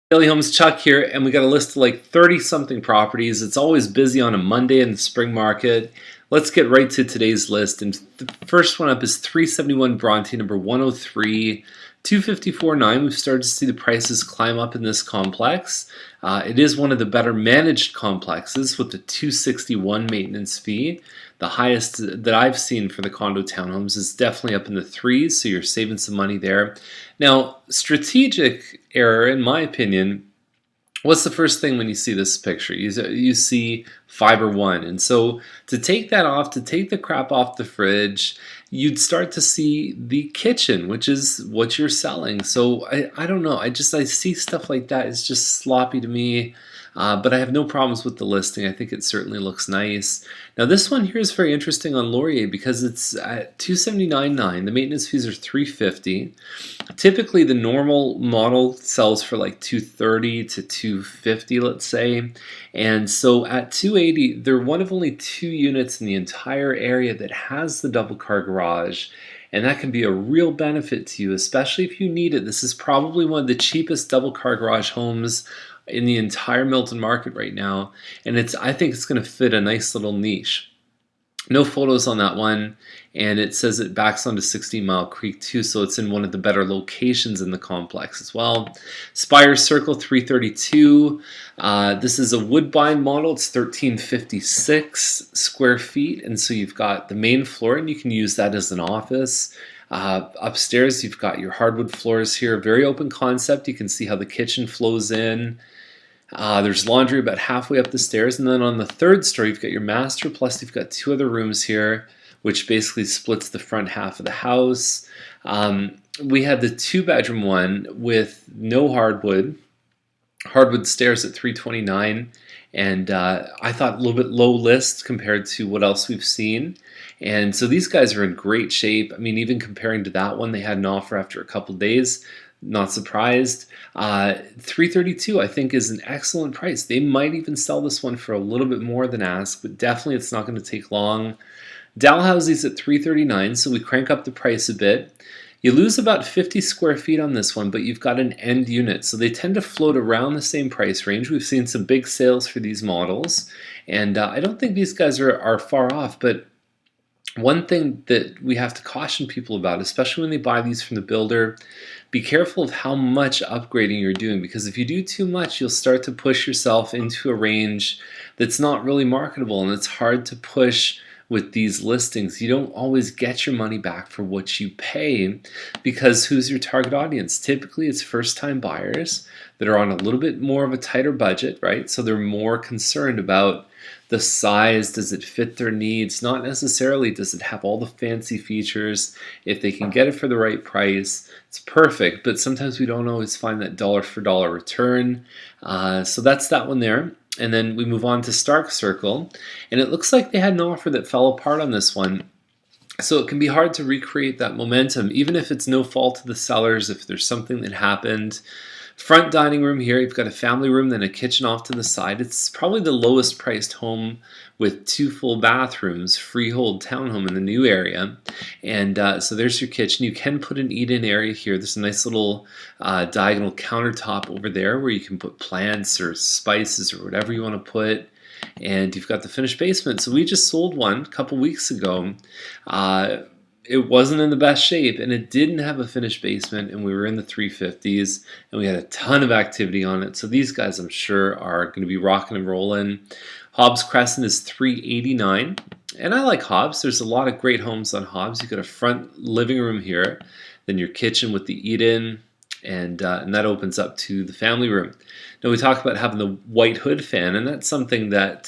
Daily Homes Chuck here, and we got a list of like 30 something properties. It's always busy on a Monday in the spring market. Let's get right to today's list. And the first one up is 371 Bronte, number 103, 254.9. We've started to see the prices climb up in this complex. It is one of the better managed complexes with the 261 maintenance fee. The highest that I've seen for the condo townhomes is definitely up in the threes, so you're saving some money there. Now, strategic error, in my opinion, what's the first thing when you see this picture? You see fiber one. And so to take that off, to take the crap off the fridge, you'd start to see the kitchen, which is what you're selling. So I don't know. I see stuff like that. It's just sloppy to me. But I have no problems with the listing. I think it certainly looks nice. Now this one here is very interesting on Laurier because it's at $279.9. The maintenance fees are $350. Typically the normal model sells for like $230 to $250, let's say. And so at $280, they're one of only 2 units in the entire area that has the double car garage. And that can be a real benefit to you, especially if you need it. This is probably one of the cheapest double car garage homes in the entire Milton market right now, and I think it's going to fit a nice little niche. No photos on that one, and it says it backs onto 16 Mile Creek too, so it's in one of the better locations in the complex as well. Spire Circle 332. This is a woodbine model. It's 1356 square feet, and so you've got the main floor, and you can use that as an office. Upstairs, you've got your hardwood floors here. Very open concept. You can see how the kitchen flows in. There's laundry about halfway up the stairs, and then on the 3rd story you've got your master, plus you've got 2 other rooms here, which basically splits the front half of the house. We had the 2-bedroom one with no hardwood stairs at $329, and I thought a little bit low list compared to what else we've seen. And so these guys are in great shape. I mean, even comparing to that one, they had an offer after a couple days. Not surprised. $332 I think is an excellent price. They might even sell this one for a little bit more than ask, but definitely it's not going to take long. Dalhousie's at $339, so we crank up the price a bit. You lose about 50 square feet on this one, but you've got an end unit, so they tend to float around the same price range. We've seen some big sales for these models, and I don't think these guys are far off, but one thing that we have to caution people about, especially when they buy these from the builder, be careful of how much upgrading you're doing, because if you do too much, you'll start to push yourself into a range that's not really marketable, and it's hard to push with these listings. You don't always get your money back for what you pay, because who's your target audience? Typically it's first-time buyers that are on a little bit more of a tighter budget, right? So they're more concerned about the size. Does it fit their needs? Not necessarily does it have all the fancy features. If they can get it for the right price, it's perfect, but sometimes we don't always find that dollar for dollar return. So that's that one there. And then we move on to Stark Circle, and it looks like they had an offer that fell apart on this one. So it can be hard to recreate that momentum, even if it's no fault of the sellers, if there's something that happened. Front dining room here, you've got a family room, then a kitchen off to the side. It's probably the lowest priced home with 2 full bathrooms, freehold townhome in the new area. And so there's your kitchen. You can put an eat-in area here. There's a nice little diagonal countertop over there where you can put plants or spices or whatever you want to put. And you've got the finished basement. So we just sold one a couple weeks ago. It wasn't in the best shape, and it didn't have a finished basement, and we were in the 350s, and we had a ton of activity on it. So these guys, I'm sure, are going to be rocking and rolling. Hobbs Crescent is $389, and I like Hobbs. There's a lot of great homes on Hobbs. You've got a front living room here, then your kitchen with the eat-in, and that opens up to the family room. Now we talk about having the white hood fan, and that's something that,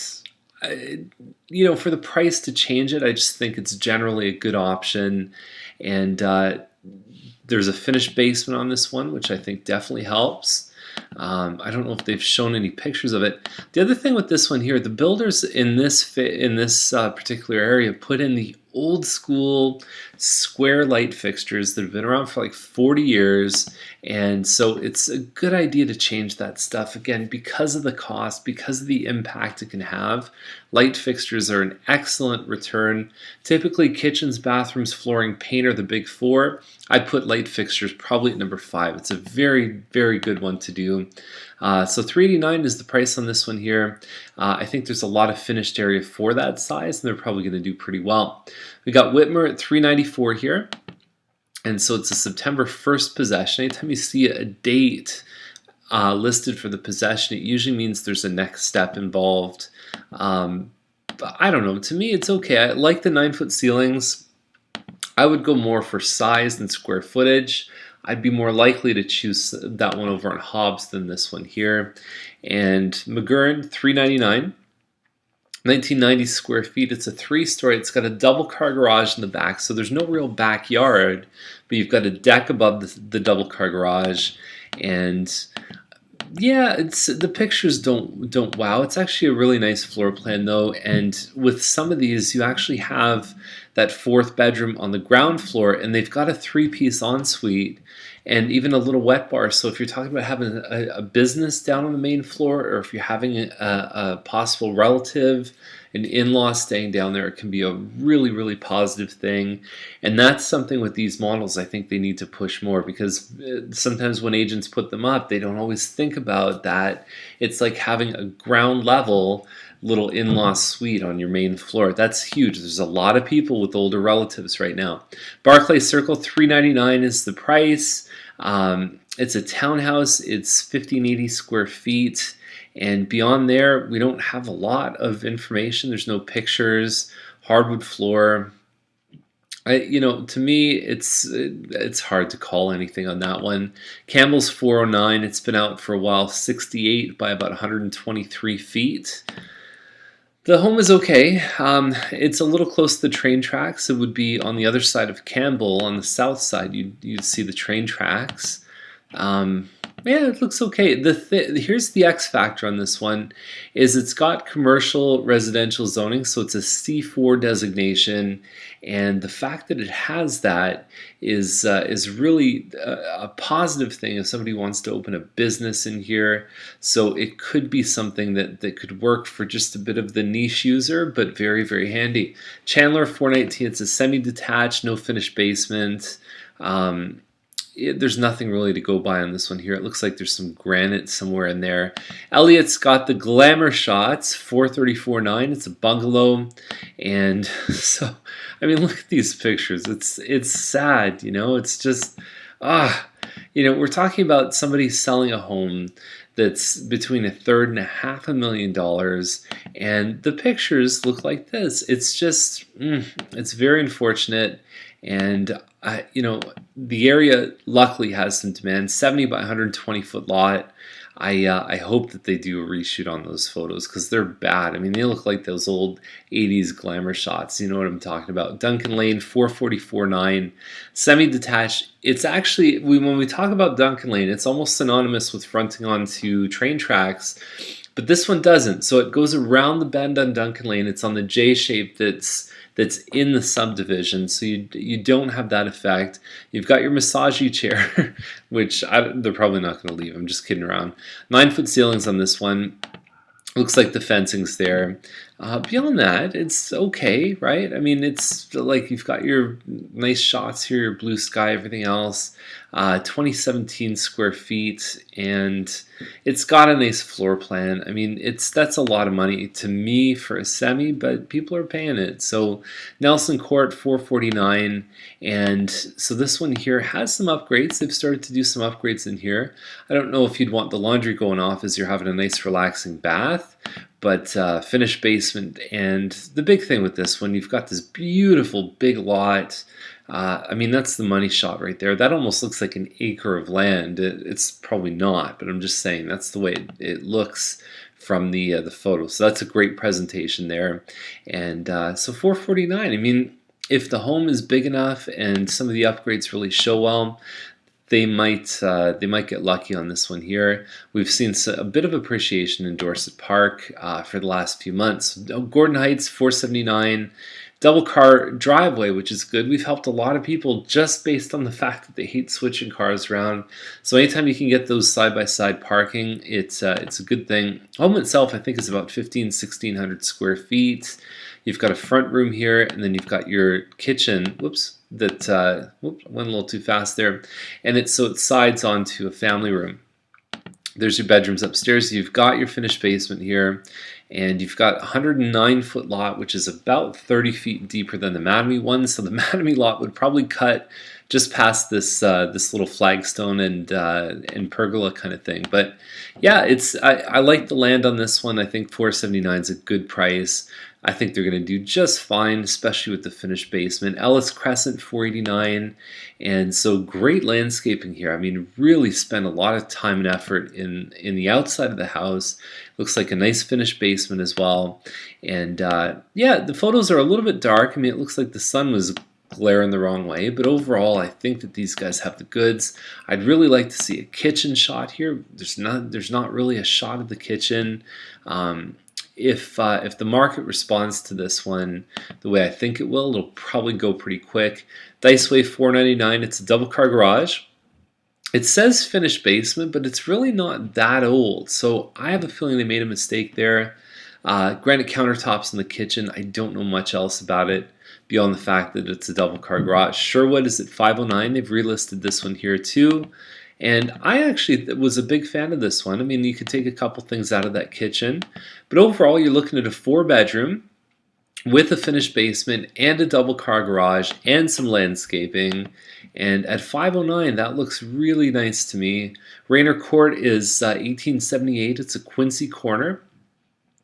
for the price to change it, I just think it's generally a good option. And there's a finished basement on this one, which I think definitely helps. I don't know if they've shown any pictures of it. The other thing with this one here, the builders in this particular area put in the old school square light fixtures that have been around for like 40 years, and so it's a good idea to change that stuff. Again, because of the cost, because of the impact it can have, light fixtures are an excellent return. Typically kitchens, bathrooms, flooring, paint are the big 4. I put light fixtures probably at number 5. It's a very, very good one to do. So $389 is the price on this one here. I think there's a lot of finished area for that size, and they're probably going to do pretty well. We got Whitmer at $394 here. And so it's a September 1st possession. Anytime you see a date listed for the possession, it usually means there's a next step involved. But I don't know. To me, it's okay. I like the 9-foot ceilings. I would go more for size than square footage. I'd be more likely to choose that one over on Hobbs than this one here. And McGurn, $399. 1990 square feet. It's a 3-story. It's got a double car garage in the back, so there's no real backyard, but you've got a deck above the double car garage. And yeah, the pictures don't wow. It's actually a really nice floor plan though, and with some of these you actually have that 4th bedroom on the ground floor, and they've got a 3-piece ensuite and even a little wet bar. So if you're talking about having a business down on the main floor, or if you're having a possible relative, an in-law staying down there, it can be a really, really positive thing. And that's something with these models I think they need to push more, because sometimes when agents put them up, they don't always think about that. It's like having a ground level little in-law suite on your main floor. That's huge. There's a lot of people with older relatives right now. Barclay Circle, $399 is the price. It's a townhouse. It's 1580 square feet. And beyond there, we don't have a lot of information. There's no pictures. Hardwood floor. To me, it's hard to call anything on that one. Campbell's 409. It's been out for a while. 68 by about 123 feet. The home is okay. It's a little close to the train tracks. It would be on the other side of Campbell. On the south side, you'd see the train tracks. Yeah, it looks okay. Here's the X factor on this one, is it's got commercial residential zoning, so it's a C4 designation, and the fact that it has that is really a positive thing if somebody wants to open a business in here. So it could be something that could work for just a bit of the niche user, but very, very handy. Chandler 419, it's a semi-detached, no finished basement. There's nothing really to go by on this one here. It looks like there's some granite somewhere in there. Elliott's got the Glamour shots, 434.9. It's a bungalow, and so I mean, look at these pictures. It's sad, It's just we're talking about somebody selling a home that's between $1.3 and $500,000, and the pictures look like this. It's just it's very unfortunate. And the area luckily has some demand. 70 by 120 foot lot. I hope that they do a reshoot on those photos, because they're bad. I mean, they look like those old 80s Glamour shots. You know what I'm talking about. Duncan Lane, 444.9, semi-detached. It's actually, when we talk about Duncan Lane, it's almost synonymous with fronting onto train tracks, but this one doesn't. So it goes around the bend on Duncan Lane. It's on the J shape that's in the subdivision, so you don't have that effect. You've got your massagey chair, which they're probably not going to leave. I'm just kidding around. 9-foot ceilings on this one. Looks like the fencing's there. Beyond that, it's okay, right? I mean, it's like you've got your nice shots here, your blue sky, everything else. 2017 square feet, and it's got a nice floor plan. I mean, that's a lot of money to me for a semi, but people are paying it. So Nelson Court, 449, and so this one here has some upgrades. They've started to do some upgrades in here. I don't know if you'd want the laundry going off as you're having a nice relaxing bath, but finished basement. And the big thing with this one, you've got this beautiful big lot. I mean, that's the money shot right there. That almost looks like an acre of land. It's probably not, but I'm just saying that's the way it looks from the photo. So that's a great presentation there. And so 449. I mean, if the home is big enough and some of the upgrades really show well, they might get lucky on this one here. We've seen a bit of appreciation in Dorset Park for the last few months. Gordon Heights, 479. Double car driveway, which is good. We've helped a lot of people just based on the fact that they hate switching cars around. So anytime you can get those side-by-side parking, it's a good thing. Home itself, I think, is about 1,600 square feet. You've got a front room here, and then you've got your kitchen. Whoops, that went a little too fast there. And it sides onto a family room. There's your bedrooms upstairs. You've got your finished basement here, and you've got a 109-foot lot, which is about 30 feet deeper than the Mattamy one. So the Mattamy lot would probably cut just past this little flagstone and pergola kind of thing. But yeah, I like the land on this one. I think 479 is a good price. I think they're going to do just fine, especially with the finished basement. Ellis Crescent 489, and so great landscaping here. I mean, really spent a lot of time and effort in the outside of the house. Looks like a nice finished basement as well. And yeah, the photos are a little bit dark. I mean, it looks like the sun was glaring the wrong way, but overall I think that these guys have the goods. I'd really like to see a kitchen shot here. There's not really a shot of the kitchen. If the market responds to this one the way I think it will, it'll probably go pretty quick. Diceway 499. It's a double car garage. It says finished basement, but it's really not that old. So I have a feeling they made a mistake there. Granite countertops in the kitchen. I don't know much else about it beyond the fact that it's a double car garage. Sherwood is at 509. They've relisted this one here too. And I actually was a big fan of this one. I mean, you could take a couple things out of that kitchen. But overall, you're looking at a 4-bedroom with a finished basement and a double car garage and some landscaping. And at 509, that looks really nice to me. Rayner Court is 1878. It's a Quincy corner,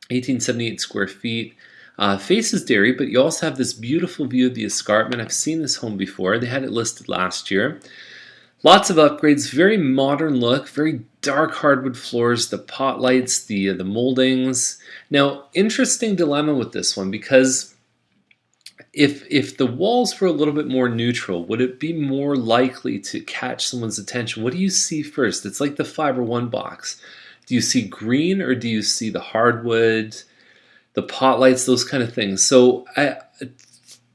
1878 square feet. Faces dairy, but you also have this beautiful view of the escarpment. I've seen this home before. They had it listed last year. Lots of upgrades, very modern look, very dark hardwood floors, the pot lights, the moldings. Now, interesting dilemma with this one, because if the walls were a little bit more neutral, would it be more likely to catch someone's attention? What do you see first? It's like the Fiber One box. Do you see green or do you see the hardwood, the pot lights, those kind of things? So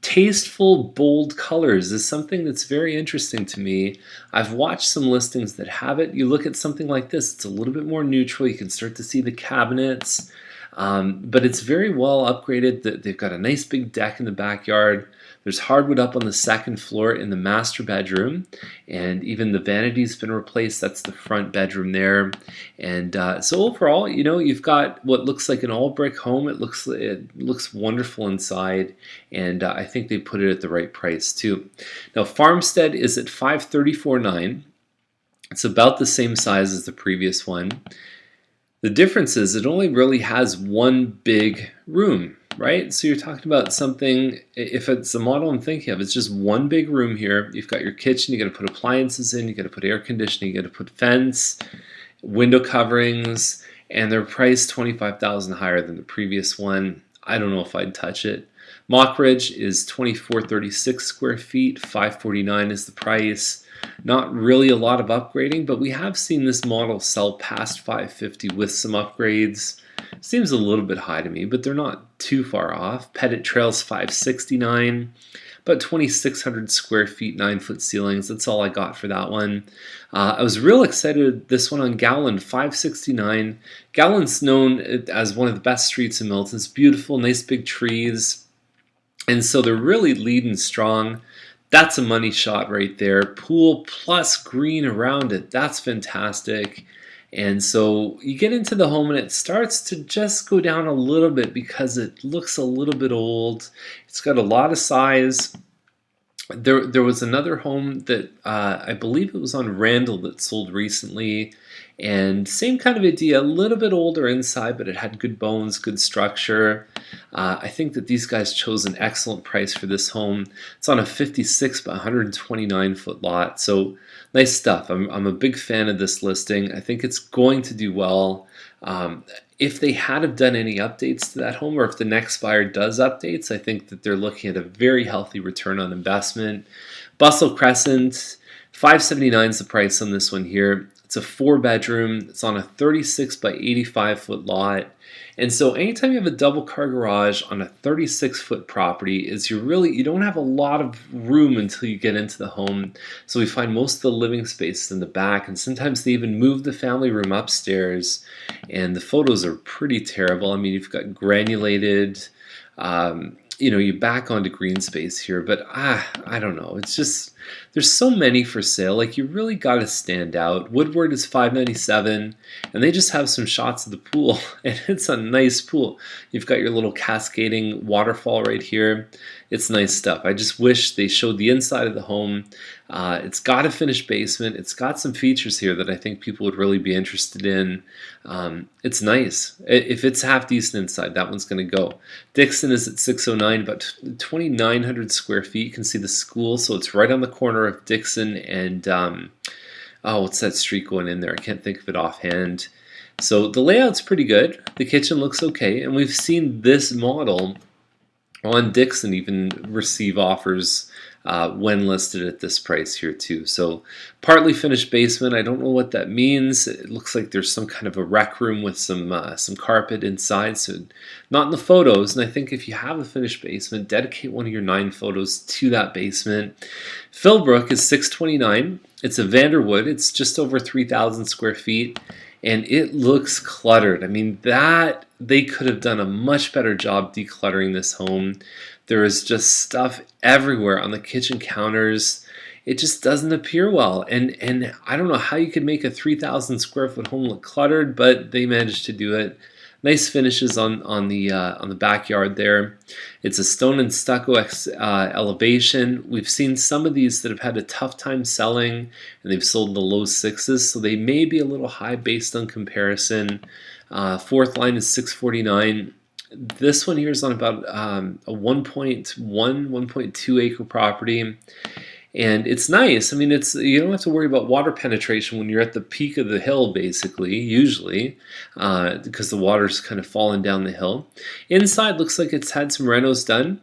tasteful, bold colors is something that's very interesting to me. I've watched some listings that have it. You look at something like this, it's a little bit more neutral. You can start to see the cabinets, but it's very well upgraded. They've got a nice big deck in the backyard. There's hardwood up on the second floor in the master bedroom, and even the vanity's been replaced. That's the front bedroom there. And so overall, you know, you've got what looks like an all-brick home. It looks wonderful inside, and I think they put it at the right price too. Now, Farmstead is at $534,900. It's about the same size as the previous one. The difference is it only really has one big room, right? So you're talking about something, if it's the model I'm thinking of, it's just one big room here. You've got your kitchen, you got to put appliances in, you got to put air conditioning, you got to put fence, window coverings, and they're priced $25,000 higher than the previous one. I don't know if I'd touch it. Mockridge is 2436 square feet, $549 is the price. Not really a lot of upgrading, but we have seen this model sell past $550 with some upgrades. Seems a little bit high to me, but they're not too far off. Pettit Trail's $569, about 2,600 square feet, 9-foot ceilings. That's all I got for that one. I was real excited this one on Gowland, $569. Gowland's known as one of the best streets in Milton. It's beautiful, nice big trees, and so they're really leading strong. That's a money shot right there. Pool plus green around it. That's fantastic. And so you get into the home and it starts to just go down a little bit because it looks a little bit old. It's got a lot of size. There was another home that I believe it was on Randall that sold recently, and same kind of idea, a little bit older inside, but it had good bones, good structure. I think that these guys chose an excellent price for this home. It's on a 56 by 129 foot lot, so nice stuff. I'm a big fan of this listing. I think it's going to do well. If they had have done any updates to that home, or if the next buyer does updates, I think that they're looking at a very healthy return on investment. Bustle Crescent, $579 is the price on this one here. It's a 4-bedroom. It's on a 36 by 85 foot lot. And so anytime you have a double car garage on a 36-foot property, you don't have a lot of room until you get into the home. So we find most of the living space in the back, and sometimes they even move the family room upstairs, and the photos are pretty terrible. I mean, you've got granulated you back onto green space here, but I don't know. It's just there's so many for sale. Like you really got to stand out. Woodward is 597, and they just have some shots of the pool, and it's a nice pool. You've got your little cascading waterfall right here. It's nice stuff. I just wish they showed the inside of the home. It's got a finished basement. It's got some features here that I think people would really be interested in. It's nice. If it's half decent inside, that one's going to go. Dixon is at 609, about 2,900 square feet. You can see the school, so it's right on the corner of Dixon and what's that street going in there? I can't think of it offhand. So the layout's pretty good. The kitchen looks okay, and we've seen this model on Dixon even receive offers when listed at this price here too. So partly finished basement. I don't know what that means. It looks like there's some kind of a rec room with some carpet inside. So not in the photos. And I think if you have a finished basement, dedicate one of your 9 photos to that basement. Philbrook is 629. It's a Vanderwood. It's just over 3,000 square feet. And it looks cluttered. I mean, that they could have done a much better job decluttering this home. There is just stuff everywhere on the kitchen counters. It just doesn't appear well. And I don't know how you could make a 3,000 square foot home look cluttered, but they managed to do it. Nice finishes on the backyard there. It's a stone and stucco elevation. We've seen some of these that have had a tough time selling, and they've sold in the low 6s, so they may be a little high based on comparison. Fourth line is 649. This one here is on about a 1.2 acre property. And it's nice. I mean, you don't have to worry about water penetration when you're at the peak of the hill, basically, usually, because the water's kind of falling down the hill. Inside looks like it's had some renos done.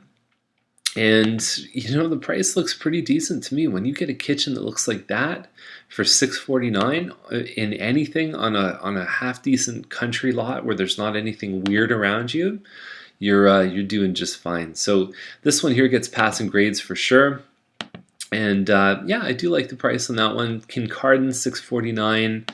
And, the price looks pretty decent to me. When you get a kitchen that looks like that for $649 in anything on a half-decent country lot where there's not anything weird around you, you're doing just fine. So this one here gets passing grades for sure. And I do like the price on that one. Kincardine, $649.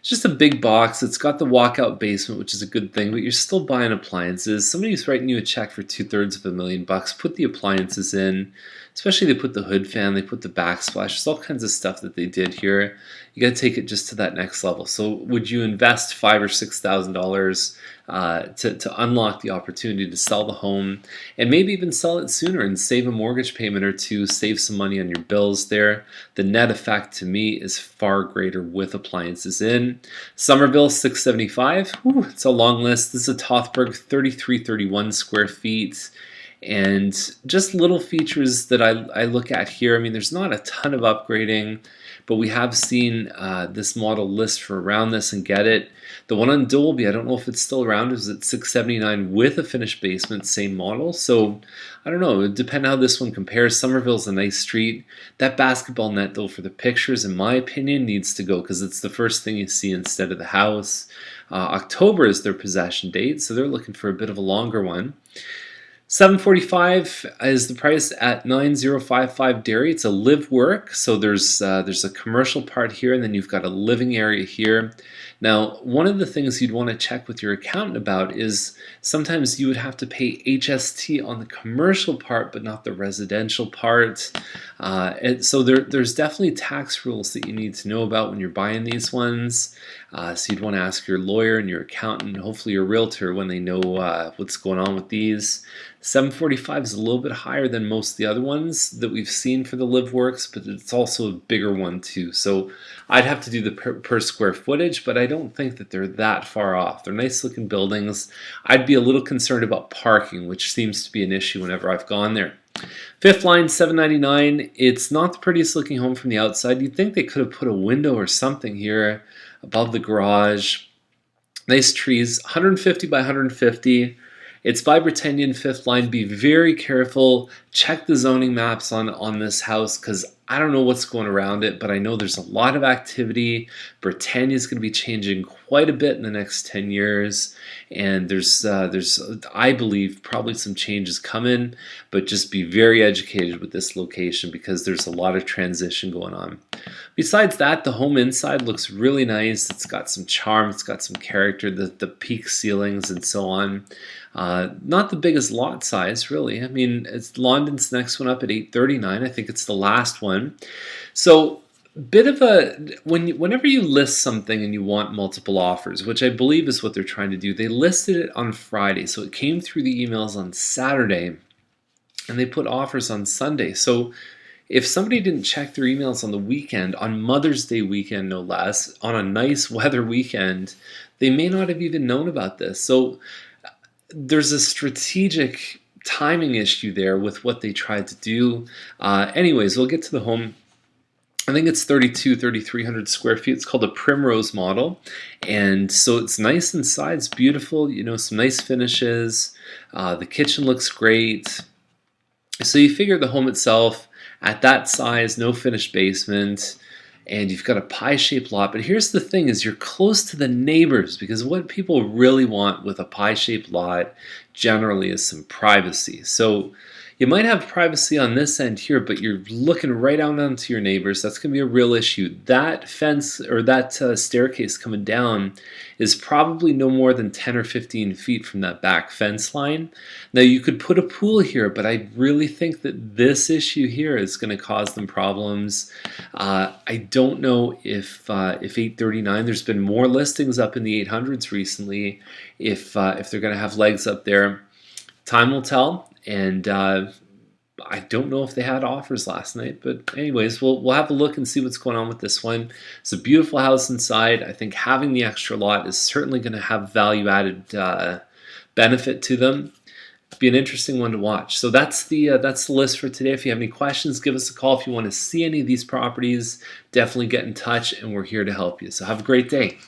It's just a big box. It's got the walkout basement, which is a good thing, but you're still buying appliances. Somebody's writing you a check for $250,000. Put the appliances in. Especially they put the hood fan, they put the backsplash. There's all kinds of stuff that they did here. You got to take it just to that next level. So would you invest $5,000 or $6,000 to unlock the opportunity to sell the home and maybe even sell it sooner and save a mortgage payment or two, save some money on your bills there? The net effect to me is far greater with appliances in. Somerville, $675. Whew, it's a long list. This is a Tothberg, 3,331 square feet. And just little features that I look at here. I mean, there's not a ton of upgrading, but we have seen this model list for around this and get it. The one on Dolby, I don't know if it's still around, is at $679 with a finished basement, same model. So I don't know, it depends how this one compares. Somerville's a nice street. That basketball net, though, for the pictures, in my opinion, needs to go because it's the first thing you see instead of the house. October is their possession date, so they're looking for a bit of a longer one. $745 is the price at 9055 Dairy. It's a live work, so there's a commercial part here, and then you've got a living area here. Now, one of the things you'd want to check with your accountant about is sometimes you would have to pay HST on the commercial part, but not the residential part. And so there's definitely tax rules that you need to know about when you're buying these ones. So you'd want to ask your lawyer and your accountant, and hopefully your realtor, when they know what's going on with these. 745 is a little bit higher than most of the other ones that we've seen for the live works, but it's also a bigger one too. So I'd have to do the per square footage, but I don't think that they're that far off. They're nice looking buildings. I'd be a little concerned about parking, which seems to be an issue whenever I've gone there. Fifth line, $799. It's not the prettiest looking home from the outside. You'd think they could have put a window or something here above the garage. Nice trees, 150 by 150. It's by Britannian, fifth line. Be very careful. Check the zoning maps on this house because I don't know what's going around it, but I know there's a lot of activity. Britannia is going to be changing quite a bit in the next 10 years, and there's I believe probably some changes coming, but just be very educated with this location because there's a lot of transition going on. Besides that, the home inside looks really nice. It's got some charm, it's got some character, the peak ceilings and so on. Not the biggest lot size, really. I mean, it's London's next one up at 839. I think it's the last one. So, bit of a whenever you list something and you want multiple offers, which I believe is what they're trying to do, they listed it on Friday, so it came through the emails on Saturday, and they put offers on Sunday. So, if somebody didn't check their emails on the weekend, on Mother's Day weekend no less, on a nice weather weekend, they may not have even known about this. So there's a strategic timing issue there with what they tried to do. Anyways, we'll get to the home. I think it's 3,300 square feet. It's called a Primrose model. And so it's nice inside. It's beautiful, some nice finishes. The kitchen looks great. So you figure the home itself, at that size, no finished basement, and you've got a pie-shaped lot. But here's the thing is you're close to the neighbors, because what people really want with a pie-shaped lot generally is some privacy. So you might have privacy on this end here, but you're looking right out onto your neighbors. That's going to be a real issue. That fence or that staircase coming down is probably no more than 10 or 15 feet from that back fence line. Now you could put a pool here, but I really think that this issue here is going to cause them problems. I don't know if 839, there's been more listings up in the 800s recently, if they're going to have legs up there. Time will tell. And I don't know if they had offers last night, but anyways, we'll have a look and see what's going on with this one. It's a beautiful house inside. I think having the extra lot is certainly going to have value-added benefit to them. Be an interesting one to watch. So that's the list for today. If you have any questions, give us a call. If you want to see any of these properties, definitely get in touch, and we're here to help you. So have a great day.